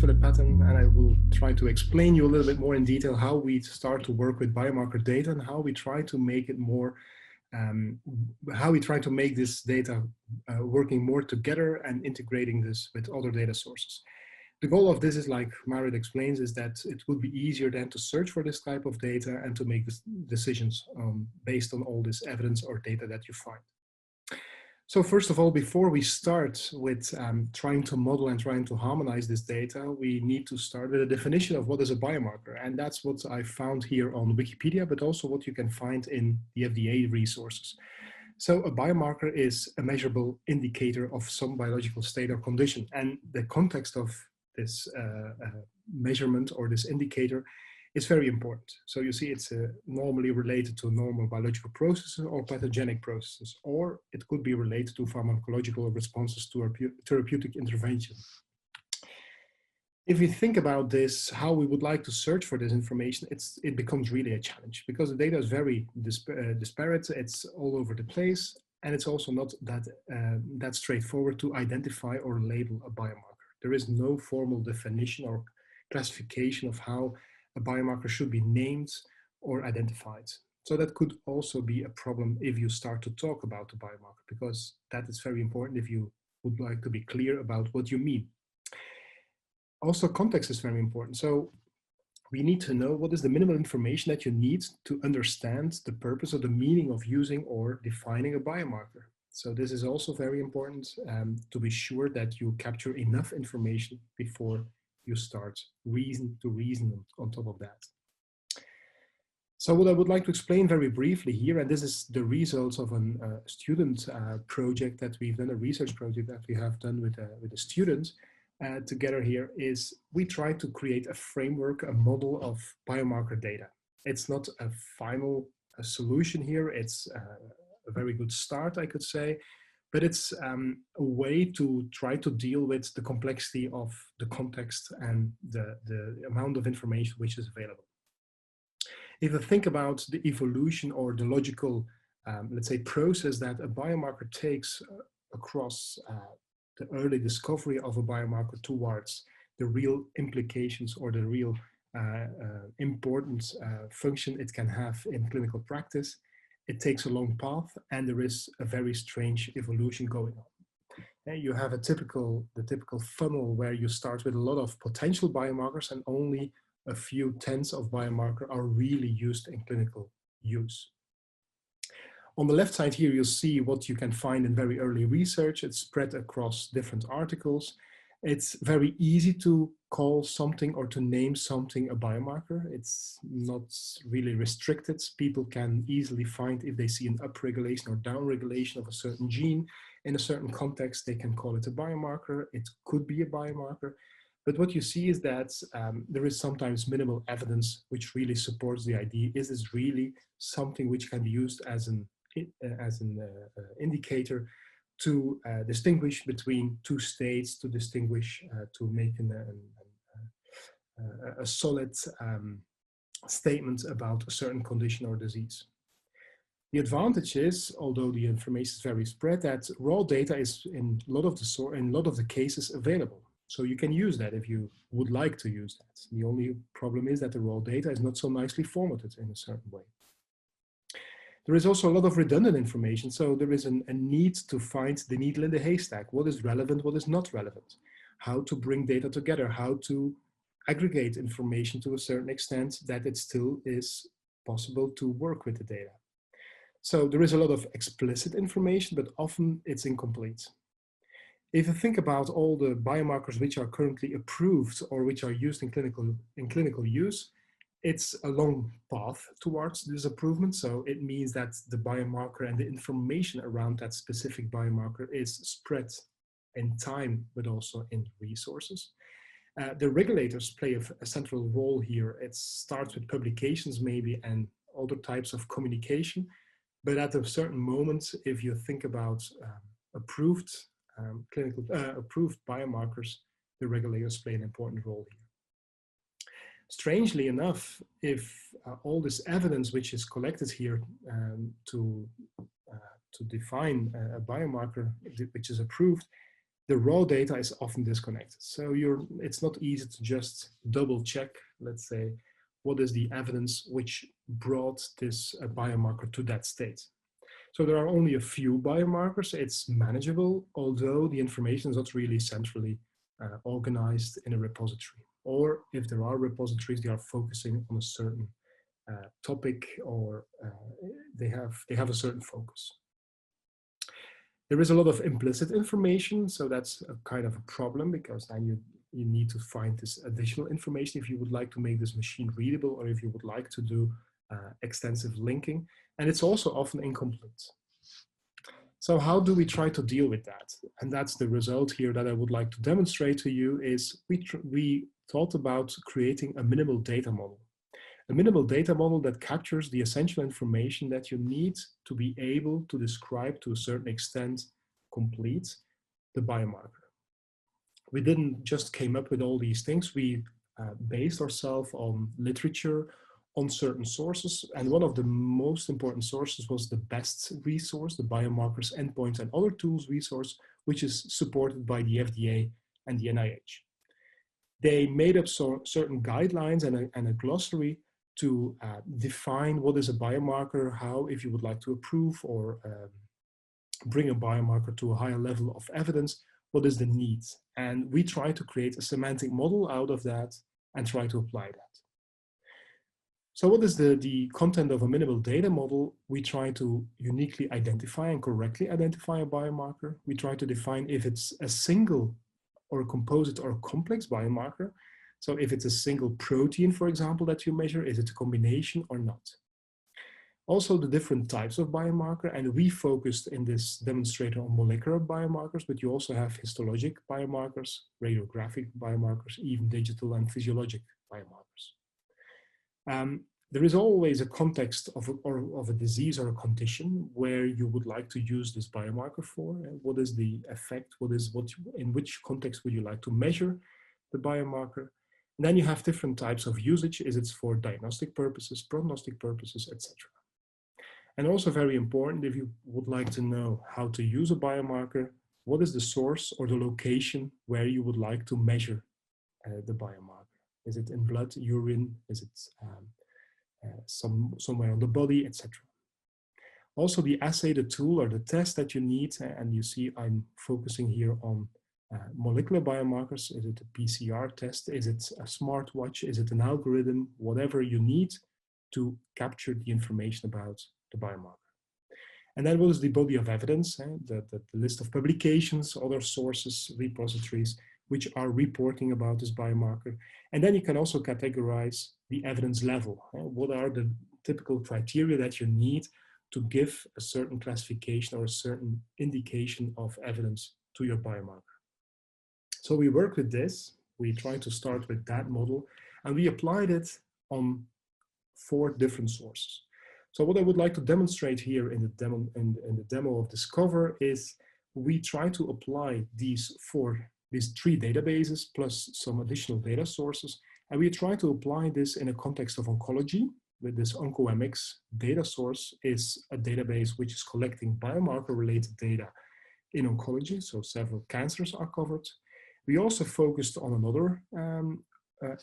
for the pattern, and I will try to explain you a little bit more in detail how we start to work with biomarker data and how we try to make it more, how we try to make this data working more together and integrating this with other data sources. The goal of this is, like Marit explains, is that it would be easier then to search for this type of data and to make decisions based on all this evidence or data that you find. So first of all, before we start with trying to model and trying to harmonize this data, we need to start with a definition of what is a biomarker. And that's what I found here on Wikipedia, but also what you can find in the FDA resources. So a biomarker is a measurable indicator of some biological state or condition. And the context of this measurement or this indicator is very important. So you see it's normally related to normal biological processes or pathogenic processes, or it could be related to pharmacological responses to a therapeutic intervention. If we think about this, how we would like to search for this information, it becomes really a challenge because the data is very disparate, it's all over the place, and it's also not that straightforward to identify or label a biomarker. There is no formal definition or classification of how a biomarker should be named or identified. So that could also be a problem if you start to talk about the biomarker, because that is very important if you would like to be clear about what you mean. Also, context is very important. So we need to know what is the minimal information that you need to understand the purpose or the meaning of using or defining a biomarker. So this is also very important to be sure that you capture enough information before you start to reason on top of that. So what I would like to explain very briefly here, and this is the results of a student project that we've done, a research project that we have done with the students together here, is we try to create a framework, a model of biomarker data. It's not a final solution here, it's a very good start, I could say. But it's a way to try to deal with the complexity of the context and the amount of information which is available. If you think about the evolution or the logical, let's say, process that a biomarker takes across the early discovery of a biomarker towards the real implications or the real important function it can have in clinical practice, it takes a long path, and there is a very strange evolution going on. And you have the typical funnel where you start with a lot of potential biomarkers and only a few tens of biomarkers are really used in clinical use. On the left side here, you'll see what you can find in very early research. It's spread across different articles. It's very easy to call something or to name something a biomarker. It's not really restricted. People can easily find if they see an upregulation or downregulation of a certain gene in a certain context, they can call it a biomarker. It could be a biomarker. But what you see is that there is sometimes minimal evidence which really supports the idea. Is this really something which can be used as an indicator to distinguish between two states, to distinguish, to make a solid statement about a certain condition or disease. The advantage is, although the information is very spread, that raw data is in a lot of the cases available. So you can use that if you would like to use that. The only problem is that the raw data is not so nicely formatted in a certain way. There is also a lot of redundant information, so there is a need to find the needle in the haystack. What is relevant, what is not relevant? How to bring data together, how to aggregate information to a certain extent that it still is possible to work with the data. So there is a lot of explicit information, but often it's incomplete. If you think about all the biomarkers which are currently approved or which are used in clinical use, it's a long path towards this approval. So it means that the biomarker and the information around that specific biomarker is spread in time, but also in resources. The regulators play a central role here. It starts with publications maybe and other types of communication. But at a certain moment, if you think about approved biomarkers, the regulators play an important role here. Strangely enough, if all this evidence which is collected here to define a biomarker which is approved, the raw data is often disconnected. So it's not easy to just double check, let's say, what is the evidence which brought this biomarker to that state. So there are only a few biomarkers. It's manageable, although the information is not really centrally organized in a repository. Or if there are repositories, they are focusing on a certain topic, or they have a certain focus. There is a lot of implicit information, so that's a kind of a problem, because then you need to find this additional information if you would like to make this machine readable, or if you would like to do extensive linking. And it's also often incomplete. So how do we try to deal with that? And that's the result here that I would like to demonstrate to you. Is we thought about creating a minimal data model. A minimal data model that captures the essential information that you need to be able to describe, to a certain extent, complete the biomarker. We didn't just came up with all these things. We based ourselves on literature, on certain sources. And one of the most important sources was the BEST resource, the Biomarkers, Endpoints, and Other Tools resource, which is supported by the FDA and the NIH. They made up certain guidelines and a glossary to define what is a biomarker, how, if you would like to approve or bring a biomarker to a higher level of evidence, what is the need? And we try to create a semantic model out of that and try to apply that. So what is the content of a minimal data model? We try to uniquely identify and correctly identify a biomarker. We try to define if it's a single or a composite or a complex biomarker. So if it's a single protein, for example, that you measure, is it a combination or not? Also the different types of biomarker, and we focused in this demonstrator on molecular biomarkers, but you also have histologic biomarkers, radiographic biomarkers, even digital and physiologic biomarkers. There is always a context of a disease or a condition where you would like to use this biomarker for. What is the effect? In which context would you like to measure the biomarker? And then you have different types of usage. Is it for diagnostic purposes, prognostic purposes, etc. And also very important, if you would like to know how to use a biomarker, what is the source or the location where you would like to measure the biomarker? Is it in blood, urine? Is it somewhere on the body, etc.? Also the assay, the tool or the test that you need, and you see I'm focusing here on molecular biomarkers. Is it a PCR test? Is it a smartwatch? Is it an algorithm? Whatever you need to capture the information about the biomarker. And then what is the body of evidence? The list of publications, other sources, repositories, which are reporting about this biomarker. And then you can also categorize the evidence level. What are the typical criteria that you need to give a certain classification or a certain indication of evidence to your biomarker? So we work with this. We try to start with that model, and we applied it on 4 different sources. So what I would like to demonstrate here in the demo of DISQOVER is we try to apply these 3 databases plus some additional data sources, and we try to apply this in a context of oncology. With this OncoMX data source is a database which is collecting biomarker-related data in oncology, so several cancers are covered. We also focused on another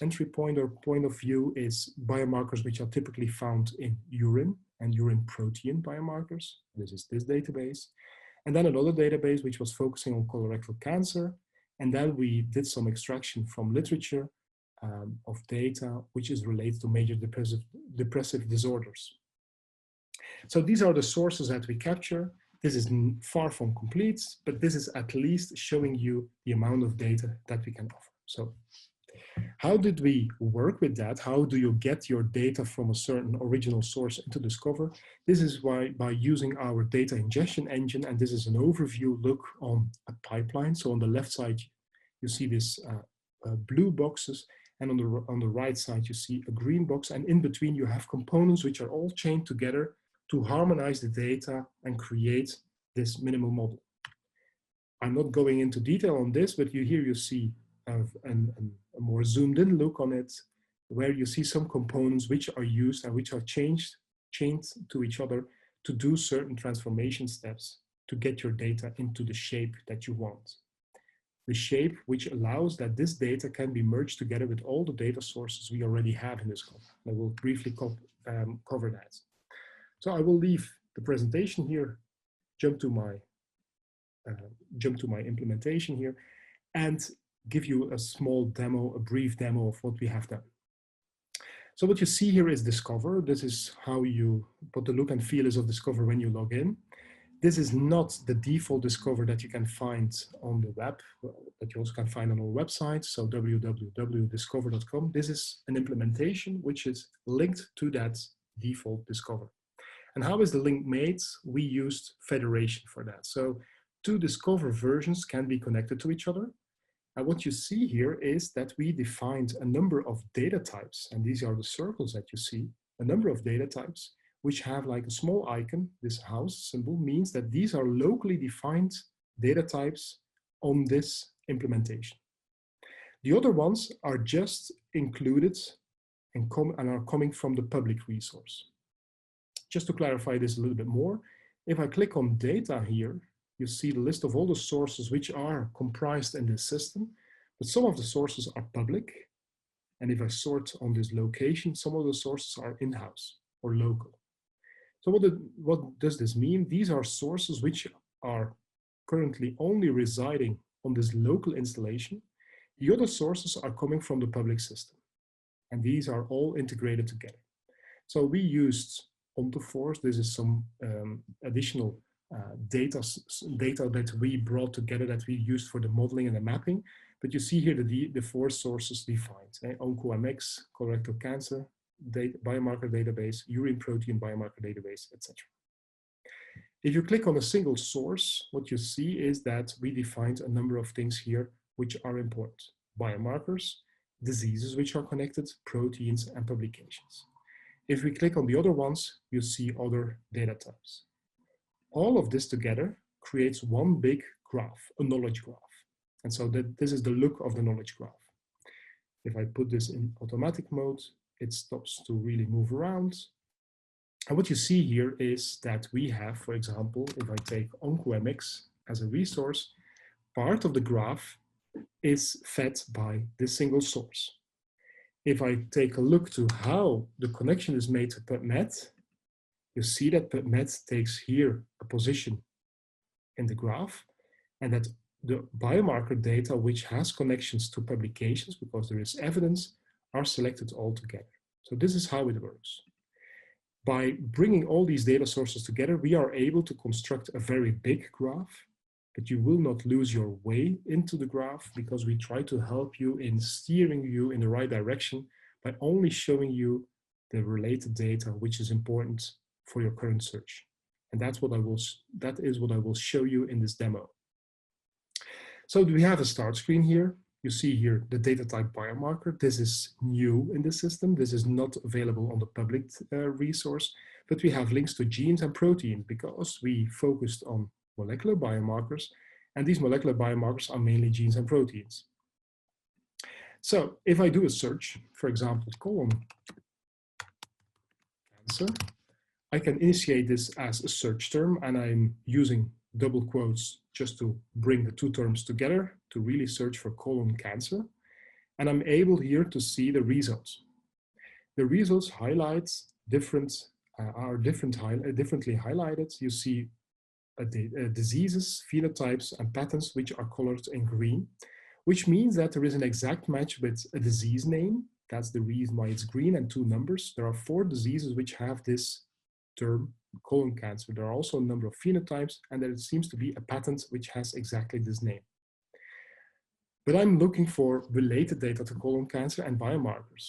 entry point or point of view is biomarkers which are typically found in urine and urine protein biomarkers. This is this database. And then another database which was focusing on colorectal cancer. And then we did some extraction from literature of data which is related to major depressive disorders. So these are the sources that we capture. This is far from complete, but this is at least showing you the amount of data that we can offer. So how did we work with that? How do you get your data from a certain original source into DISQOVER? This is by using our data ingestion engine, and this is an overview look on a pipeline. So on the left side, you see this blue boxes, and on the right side, you see a green box, and in between you have components which are all chained together to harmonize the data and create this minimal model. I'm not going into detail on this, but here you see a more zoomed in look on it, where you see some components which are used and which are chained to each other to do certain transformation steps to get your data into the shape that you want. the shape which allows that this data can be merged together with all the data sources we already have in DISQOVER. I will briefly cover that. So I will leave the presentation here, jump to my implementation here, and give you a small demo, a brief demo of what we have done. So what you see here is DISQOVER. This is what the look and feel is of DISQOVER when you log in. This is not the default DISQOVER that you can find on the web, that you also can find on our website, so www.discover.com. This is an implementation which is linked to that default DISQOVER. And how is the link made? We used federation for that. So two DISQOVER versions can be connected to each other. And what you see here is that we defined a number of data types, and these are the circles that you see, a number of data types which have like a small icon. This house symbol means that these are locally defined data types on this implementation. The other ones are just included and are coming from the public resource. Just to clarify this a little bit more, if I click on data here, you see the list of all the sources which are comprised in this system, but some of the sources are public. And if I sort on this location, some of the sources are in-house or local. So what does this mean? These are sources which are currently only residing on this local installation. The other sources are coming from the public system. And these are all integrated together. So we used ONTOFORCE. This is some additional data that we brought together that we used for the modeling and the mapping. But you see here the four sources defined: OncoMX, colorectal cancer, biomarker database, urine protein biomarker database, etc. If you click on a single source, what you see is that we defined a number of things here which are important: biomarkers, diseases which are connected, proteins, and publications. If we click on the other ones, you see other data types. All of this together creates one big graph, a knowledge graph. And so this is the look of the knowledge graph. If I put this in automatic mode, it stops to really move around. And what you see here is that we have, for example, if I take OncoMX as a resource, part of the graph is fed by this single source. If I take a look to how the connection is made to PubMed, you see that PubMed takes here a position in the graph, and that the biomarker data which has connections to publications, because there is evidence, are selected all together. So this is how it works. By bringing all these data sources together, we are able to construct a very big graph, but you will not lose your way into the graph, because we try to help you in steering you in the right direction by only showing you the related data which is important for your current search. And that is what I will show you in this demo. So we have a start screen here. You see here the data type biomarker. This is new in the system. This is not available on the public resource, but we have links to genes and proteins because we focused on molecular biomarkers, and these molecular biomarkers are mainly genes and proteins. So if I do a search, for example, colon cancer, I can initiate this as a search term, and I'm using double quotes just to bring the two terms together to really search for colon cancer. And I'm able here to see the results. The results highlights are differently highlighted. You see diseases, phenotypes, and patterns which are colored in green, which means that there is an exact match with a disease name. That's the reason why it's green, and two numbers. There are 4 diseases which have this term, colon cancer. There are also a number of phenotypes, and there seems to be a patent which has exactly this name. But I'm looking for related data to colon cancer and biomarkers.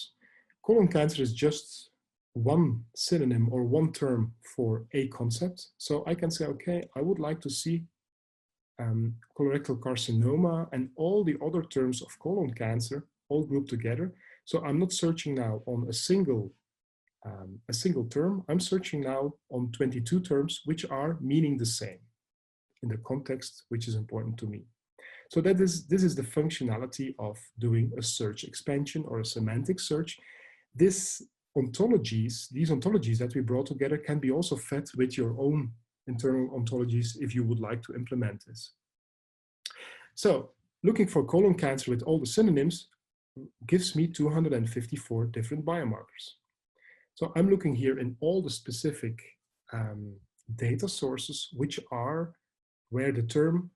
Colon cancer is just one synonym or one term for a concept. So I can say, okay, I would like to see colorectal carcinoma and all the other terms of colon cancer all grouped together. So I'm not searching now on a single term. I'm searching now on 22 terms which are meaning the same in the context which is important to me. So this is the functionality of doing a search expansion or a semantic search. These ontologies that we brought together can be also fed with your own internal ontologies if you would like to implement this. So Looking for colon cancer with all the synonyms gives me 254 different biomarkers. So I'm looking here in all the specific data sources, which are where the term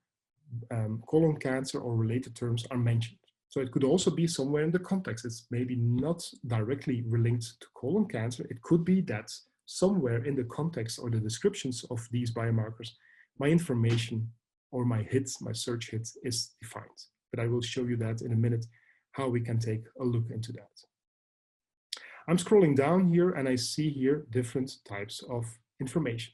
colon cancer or related terms are mentioned. So it could also be somewhere in the context. It's maybe not directly linked to colon cancer. It could be that somewhere in the context or the descriptions of these biomarkers, my information or my hits, my search hits is defined. But I will show you that in a minute, how we can take a look into that. I'm scrolling down here and I see here different types of information.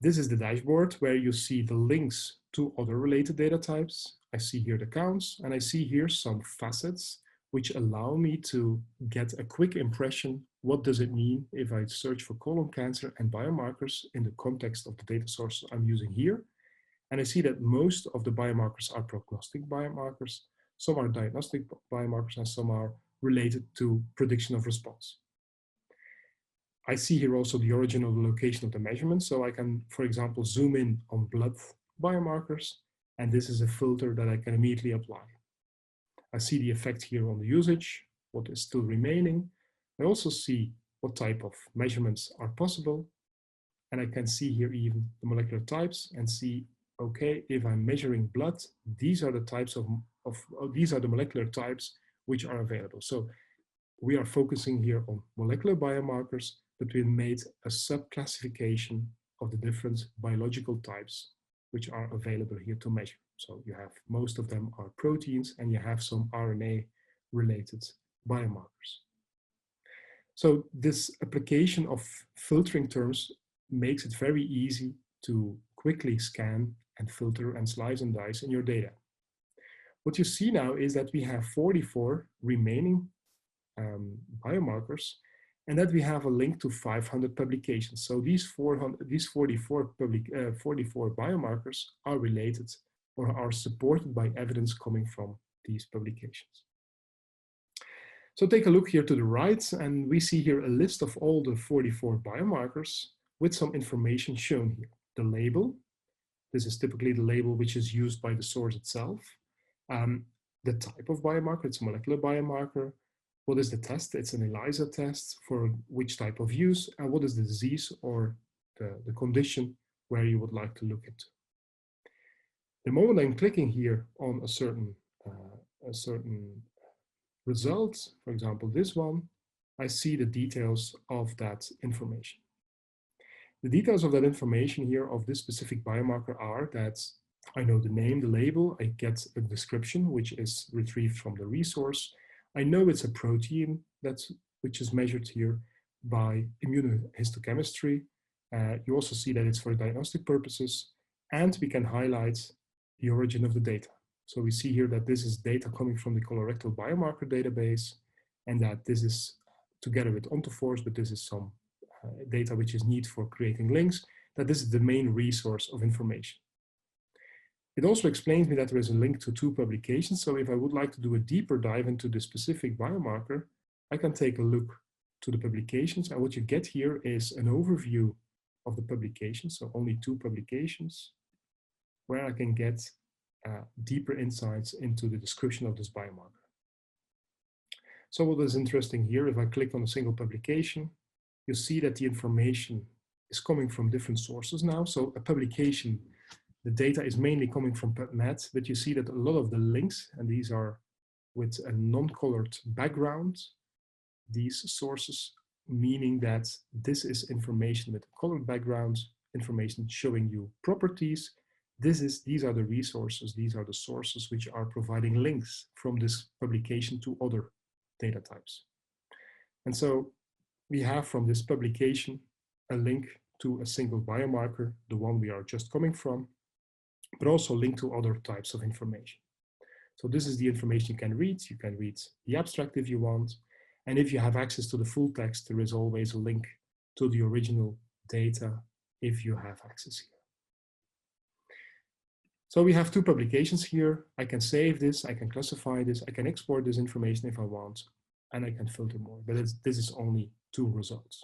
This is the dashboard where you see the links to other related data types. I see here the counts and I see here some facets which allow me to get a quick impression. What does it mean if I search for colon cancer and biomarkers in the context of the data source I'm using here? And I see that most of the biomarkers are prognostic biomarkers, some are diagnostic biomarkers, and some are related to prediction of response. I see here also the origin of the location of the measurement. So I can, for example, zoom in on blood biomarkers, and this is a filter that I can immediately apply. I see the effect here on the usage, what is still remaining. I also see what type of measurements are possible. And I can see here even the molecular types and see, okay, if I'm measuring blood, these are the types these are the molecular types which are available. So we are focusing here on molecular biomarkers, but we made a subclassification of the different biological types which are available here to measure. So you have, most of them are proteins and you have some RNA related biomarkers. So this application of filtering terms makes it very easy to quickly scan and filter and slice and dice in your data. What you see now is that we have 44 remaining biomarkers, and that we have a link to 500 publications. So these 44 biomarkers are related or are supported by evidence coming from these publications. So take a look here to the right, and we see here a list of all the 44 biomarkers with some information shown here. The label, this is typically the label which is used by the source itself. The type of biomarker, it's a molecular biomarker. What is the test? It's an ELISA test for which type of use, and what is the disease or the condition where you would like to look into. The moment I'm clicking here on a certain result, for example, this one, I see the details of that information. The details of that information here of this specific biomarker are that I know the name, the label, I get a description which is retrieved from the resource. I know it's a protein which is measured here by immunohistochemistry. You also see that it's for diagnostic purposes, and we can highlight the origin of the data. So we see here that this is data coming from the colorectal biomarker database, and that this is together with ONTOFORCE, but this is some data which is needed for creating links, that this is the main resource of information. It also explains me that there is a link to 2 publications. So if I would like to do a deeper dive into the specific biomarker, I can take a look to the publications. And what you get here is an overview of the publications. So only 2 publications where I can get deeper insights into the description of this biomarker. So what is interesting here, if I click on a single publication, you see that the information is coming from different sources now. So a publication, the data is mainly coming from PubMed, but you see that a lot of the links, and these are with a non-colored background, these sources, meaning that this is information with a colored background, information showing you properties. These are the resources, these are the sources which are providing links from this publication to other data types. And so we have from this publication a link to a single biomarker, the one we are just coming from, but also link to other types of information. So this is the information you can read. You can read the abstract if you want. And if you have access to the full text, there is always a link to the original data if you have access here. So we have 2 publications here. I can save this, I can classify this, I can export this information if I want, and I can filter more, but this is only 2 results.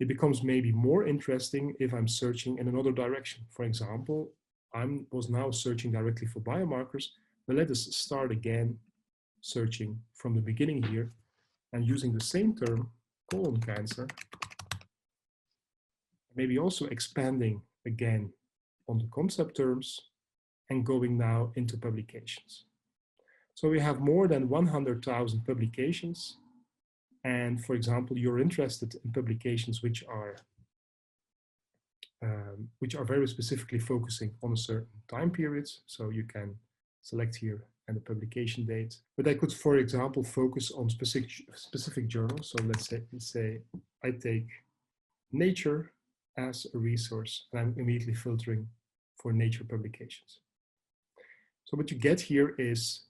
It becomes maybe more interesting if I'm searching in another direction. For example, was now searching directly for biomarkers, but let us start again searching from the beginning here and using the same term, colon cancer, maybe also expanding again on the concept terms and going now into publications. So we have more than 100,000 publications. And for example, you're interested in publications which are very specifically focusing on a certain time period. So you can select here and the publication date. But I could, for example, focus on specific journals. So let's say I take Nature as a resource, and I'm immediately filtering for Nature publications. So what you get here is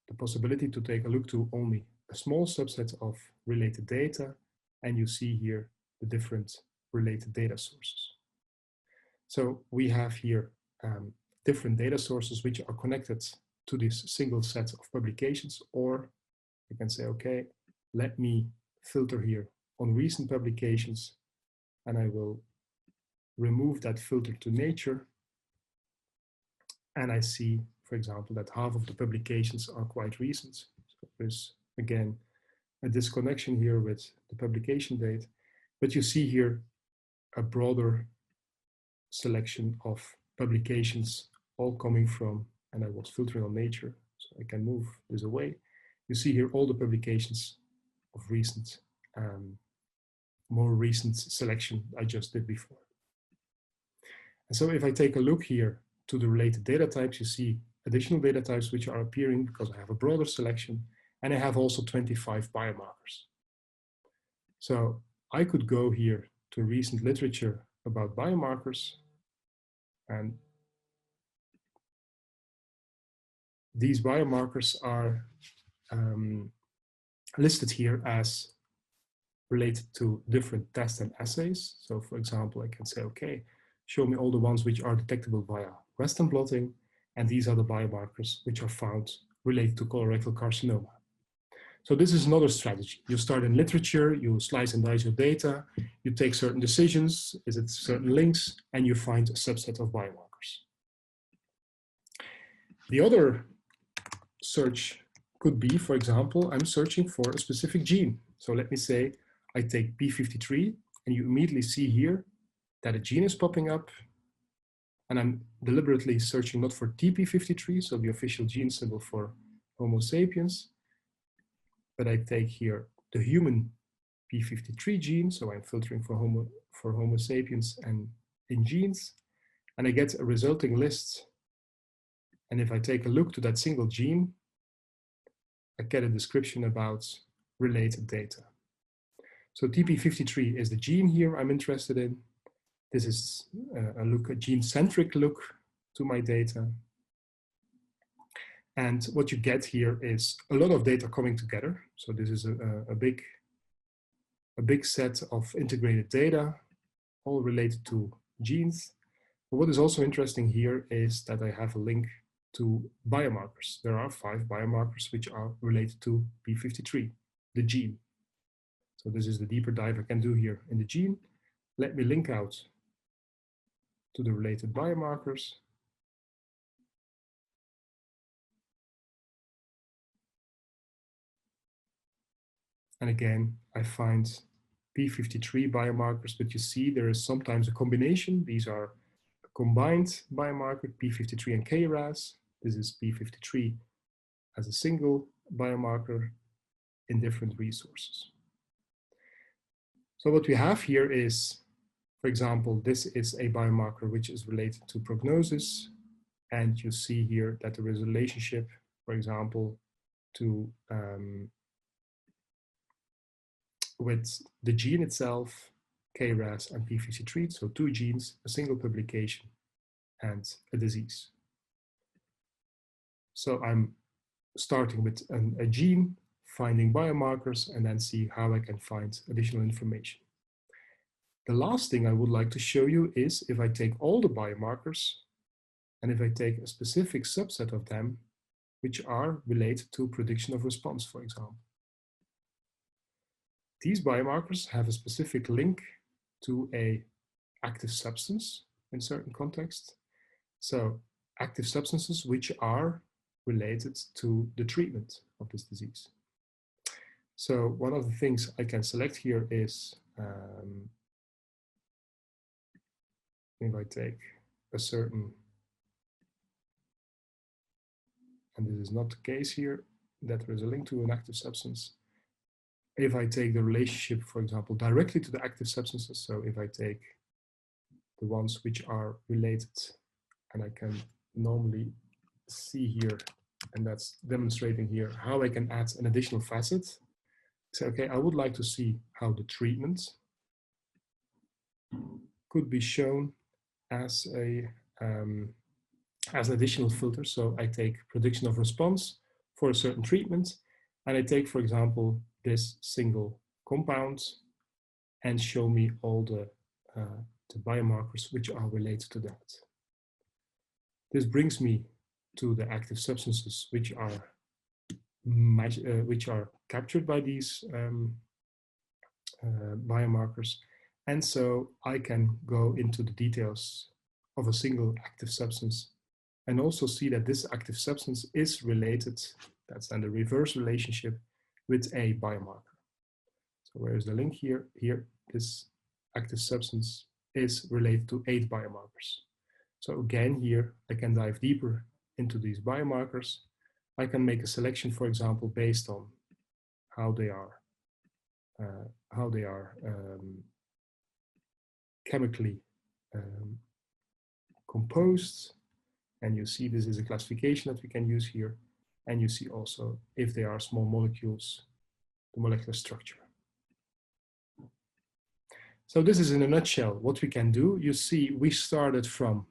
the possibility to take a look to only a small subset of related data, and you see here the different related data sources. So we have here different data sources which are connected to this single set of publications, or I can say, okay, let me filter here on recent publications, and I will remove that filter to Nature. And I see, for example, that half of the publications are quite recent. So there's, again, a disconnection here with the publication date, but you see here a broader selection of publications all coming from, and I was filtering on Nature, so I can move this away. You see here all the publications of recent, more recent selection I just did before. And so if I take a look here to the related data types, you see additional data types which are appearing because I have a broader selection, and I have also 25 biomarkers. So I could go here to recent literature about biomarkers, and these biomarkers are listed here as related to different tests and assays. So for example, I can say, okay, show me all the ones which are detectable via Western blotting, and these are the biomarkers which are found related to colorectal carcinoma. So this is another strategy. You start in literature, you slice and dice your data, you take certain decisions, is it certain links, and you find a subset of biomarkers. The other search could be, for example, I'm searching for a specific gene. So let me say I take P53, and you immediately see here that a gene is popping up, and I'm deliberately searching not for TP53, so the official gene symbol for Homo sapiens, but I take here the human P53 gene, so I'm filtering for Homo sapiens and in genes, and I get a resulting list. And if I take a look to that single gene, I get a description about related data. So TP53 is the gene here I'm interested in. This is a gene-centric look to my data. And what you get here is a lot of data coming together. So this is a big set of integrated data, all related to genes. But what is also interesting here is that I have a link to biomarkers. There are 5 biomarkers which are related to P53, the gene. So this is the deeper dive I can do here in the gene. Let me link out to the related biomarkers. And again, I find P53 biomarkers, but you see there is sometimes a combination. These are a combined biomarker, P53 and KRAS. This is P53 as a single biomarker in different resources. So what we have here is, for example, this is a biomarker which is related to prognosis. And you see here that there is a relationship, for example, to with the gene itself, KRAS and P53, so 2 genes, a single publication, and a disease. So I'm starting with a gene, finding biomarkers, and then see how I can find additional information. The last thing I would like to show you is if I take all the biomarkers, and if I take a specific subset of them, which are related to prediction of response, for example. These biomarkers have a specific link to an active substance in certain contexts, So active substances which are related to the treatment of this disease. So one of the things I can select here is if I take a certain, and this is not the case here, that there is a link to an active substance. If I take the relationship, for example, directly to the active substances, so if I take the ones which are related, and I can normally see here, and that's demonstrating here how I can add an additional facet. So, okay, I would like to see how the treatment could be shown as an additional filter. So I take prediction of response for a certain treatment, and I take, for example, this single compound and show me all the biomarkers which are related to that. This brings me to the active substances which are captured by these biomarkers. And so I can go into the details of a single active substance and also see that this active substance is related, that's then the reverse relationship, with a biomarker. So where is the link here? Here, this active substance is related to 8 biomarkers. So again, here I can dive deeper into these biomarkers. I can make a selection, for example, based on how they are chemically composed. And you see this is a classification that we can use here. And you see also if they are small molecules, the molecular structure. So this is in a nutshell what we can do. You see, we started from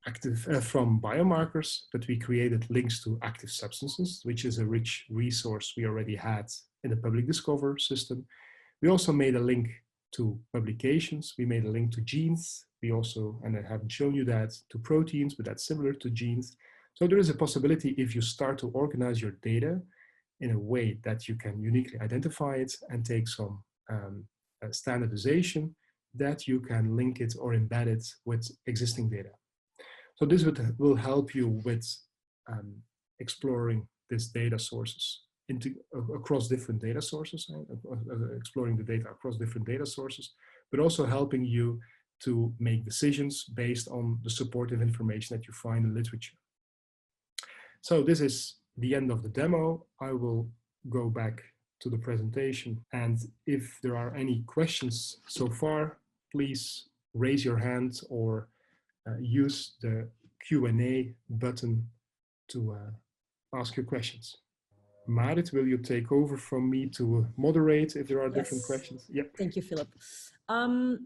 biomarkers, but we created links to active substances, which is a rich resource we already had in the public DISQOVER system. We also made a link to publications. We made a link to genes. We also, and I haven't shown you that, to proteins, but that's similar to genes. So there is a possibility if you start to organize your data in a way that you can uniquely identify it and take some standardization, that you can link it or embed it with existing data. So this will help you with exploring these data sources across different data sources, exploring the data across different data sources, but also helping you to make decisions based on the supportive information that you find in literature. So this is the end of the demo. I will go back to the presentation, and if there are any questions so far, please raise your hand or use the Q&A button to ask your questions. Marit, will you take over from me to moderate if there are different questions? Yeah. Thank you, Philip.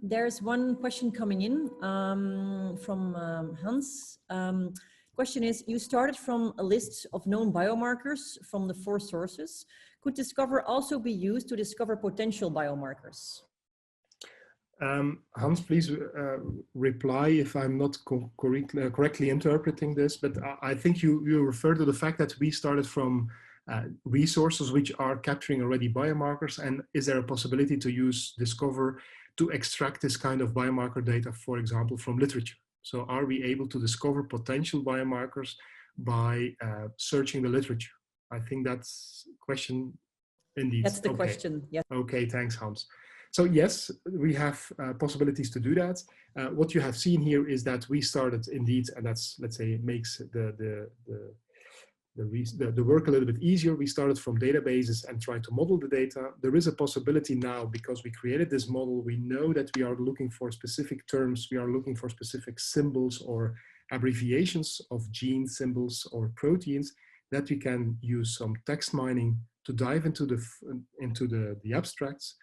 There's one question coming in from Hans. Question is, you started from a list of known biomarkers from the 4 sources. Could DISQOVER also be used to discover potential biomarkers? Hans, please reply if I'm not correctly interpreting this, but I think you refer to the fact that we started from resources which are capturing already biomarkers, and is there a possibility to use DISQOVER to extract this kind of biomarker data, for example, from literature? So are we able to discover potential biomarkers by searching the literature? I think that's the question indeed. That's the question, yes. Okay, thanks, Hans. So yes, we have possibilities to do that. What you have seen here is that we started indeed, and that's, let's say, makes the work a little bit easier. We started from databases and tried to model the data. There is a possibility now, because we created this model, we know that we are looking for specific terms, we are looking for specific symbols or abbreviations of gene symbols or proteins, that we can use some text mining to dive into the abstracts.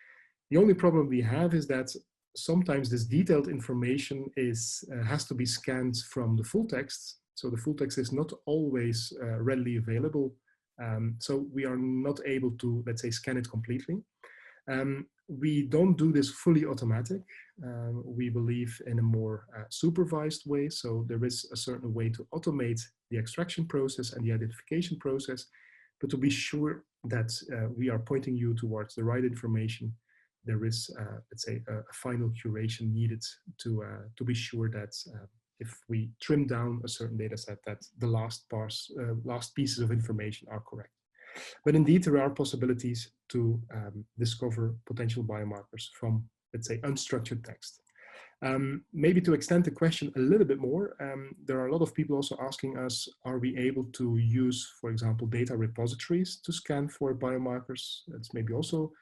The only problem we have is that sometimes this detailed information has to be scanned from the full text. So the full text is not always readily available. So we are not able to, let's say, scan it completely. We don't do this fully automatic. We believe in a more supervised way. So there is a certain way to automate the extraction process and the identification process, but to be sure that we are pointing you towards the right information, there is, let's say, a final curation needed to be sure that if we trim down a certain data set, that the last pieces of information are correct. But indeed, there are possibilities to discover potential biomarkers from, let's say, unstructured text. Maybe to extend the question a little bit more, there are a lot of people also asking us, are we able to use, for example, data repositories to scan for biomarkers? That's maybe also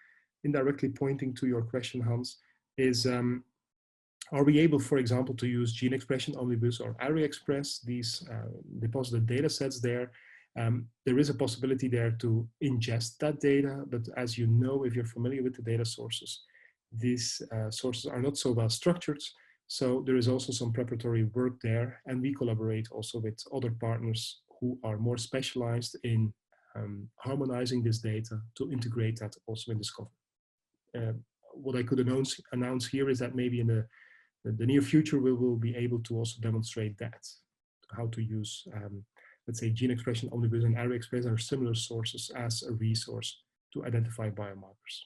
indirectly pointing to your question, Hans, is are we able, for example, to use gene expression omnibus or ArrayExpress, these deposited data sets there? There is a possibility there to ingest that data, but as you know, if you're familiar with the data sources, these sources are not so well structured. So there is also some preparatory work there, and we collaborate also with other partners who are more specialized in harmonizing this data to integrate that also in DISQOVER. What I could announce here is that maybe in the near future, we will be able to also demonstrate that, how to use, let's say, gene expression omnibus and ArrayExpress are similar sources as a resource to identify biomarkers.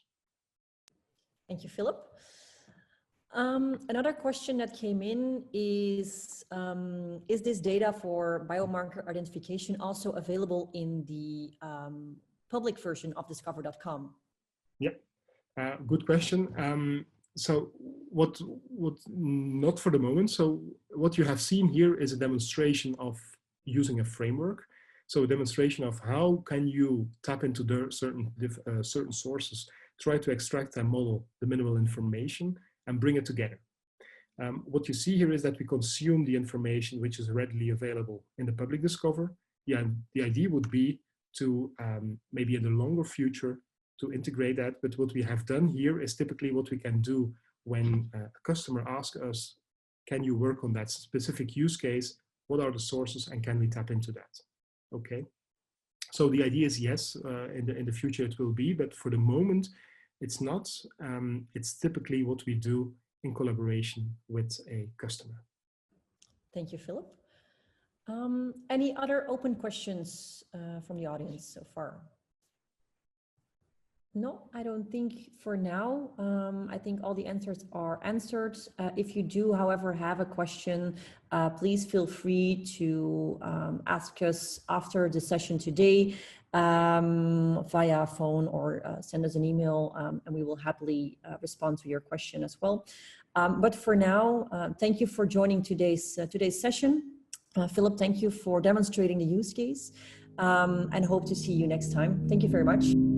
Thank you, Philip. Another question that came in is this data for biomarker identification also available in the public version of discover.com? Yep, good question. So what not for the moment. So what you have seen here is a demonstration of using a framework. So a demonstration of how can you tap into the certain sources, try to extract and model the minimal information and bring it together. What you see here is that we consume the information which is readily available in the public DISQOVER. Yeah, the idea would be to maybe in the longer future to integrate that. But what we have done here is typically what we can do when a customer asks us, can you work on that specific use case? What are the sources and can we tap into that? Okay. So the idea is yes, in the future it will be, but for the moment it's not. It's typically what we do in collaboration with a customer. Thank you, Philip. Any other open questions from the audience so far? No, I don't think for now. I think all the answers are answered. If you do, however, have a question, please feel free to ask us after the session today via phone or send us an email, and we will happily respond to your question as well. But for now, thank you for joining today's session. Philip, thank you for demonstrating the use case, and hope to see you next time. Thank you very much.